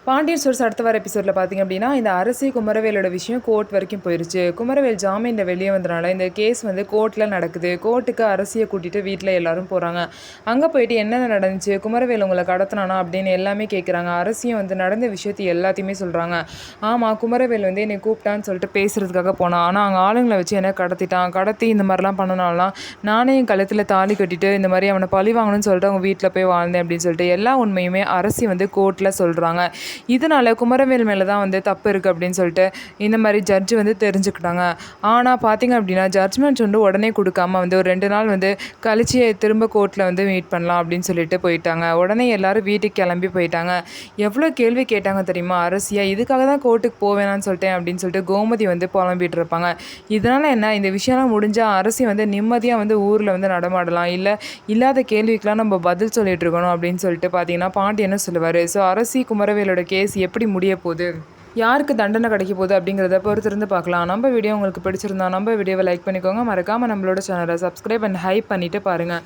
Pandian stores அடுத்த வார எபிசோடில் பார்த்திங்க அப்படின்னா, இந்த அரசி குமரவேலோட விஷயம் கோர்ட் வரைக்கும் போயிருச்சு. குமரவேல் ஜாமீனில் வெளியே வந்தனால இந்த கேஸ் வந்து கோர்ட்டில் நடக்குது. கோர்ட்டுக்கு அரசியை கூட்டிகிட்டு வீட்டில் எல்லாரும் போகிறாங்க. அங்கே போயிட்டு என்னென்ன நடந்துச்சு, குமரவேல் உங்களை கடத்தினானா அப்படின்னு எல்லாமே கேட்குறாங்க. அரசியும் வந்து நடந்த விஷயத்தை எல்லாத்தையுமே சொல்கிறாங்க. ஆமாம், குமரவேல் வந்து என்னை கூப்பிட்டான்னு சொல்லிட்டு பேசுகிறதுக்காக போனான். ஆனால் அங்கே ஆளுங்களை வச்சு என்ன கடத்தி இந்த மாதிரிலாம் பண்ணனாலாம் நானே என் கழுத்தில் தாலி கட்டிட்டு இந்த மாதிரி அவனை பழி வாங்கணும்னு சொல்லிட்டு அவங்க வீட்டில் போய் வாழ்ந்தேன் அப்படின்னு சொல்லிட்டு எல்லா உண்மையுமே அரசி வந்து கோர்ட்டில் சொல்கிறாங்க. இதனால் குமரவேல் மேலே தான் வந்து தப்பு இருக்குது அப்படின்னு சொல்லிட்டு இந்த மாதிரி ஜட்ஜு வந்து தெரிஞ்சுக்கிட்டாங்க. ஆனால் பார்த்திங்க அப்படின்னா ஜட்ஜ்மெண்ட்ஸ் வந்து உடனே கொடுக்காம வந்து ஒரு 2 நாள் வந்து கழிச்சு திரும்ப கோர்ட்டில் வந்து மீட் பண்ணலாம் அப்படின்னு சொல்லிட்டு போயிட்டாங்க. உடனே எல்லோரும் வீட்டுக்கு கிளம்பி போயிட்டாங்க. எவ்வளோ கேள்வி கேட்டாங்க தெரியுமா அரசியா, இதுக்காக தான் கோர்ட்டுக்கு போவேணான்னு சொல்லிட்டேன் அப்படின்னு சொல்லிட்டு கோமதி வந்து புலம்பிட்டு இருப்பாங்க. இதனால் என்ன, இந்த விஷயம்லாம் முடிஞ்சால் அரசி வந்து நிம்மதியாக வந்து ஊரில் வந்து நடமாடலாம், இல்லை இல்லாத கேள்விக்கெலாம் நம்ம பதில் சொல்லிட்டு இருக்கணும் அப்படின்னு சொல்லிட்டு பார்த்தீங்கன்னா பாண்டியனும் சொல்லுவார். ஸோ அரசி குமரவேலோட கேஸ் எப்படி முடிய போகுது, யாருக்கு தண்டனை கிடைக்க போகுது அப்படிங்கிறத பொறுத்திருந்து பார்க்கலாம். நம்ம வீடியோ உங்களுக்கு பிடிச்சிருந்தா நம்ம வீடியோவை லைக் பண்ணிக்கோங்க. மறக்காமல் நம்மளோட சேனலை சப்ஸ்கிரைப் அண்ட் ஹைப் பண்ணிவிட்டு பாருங்கள்.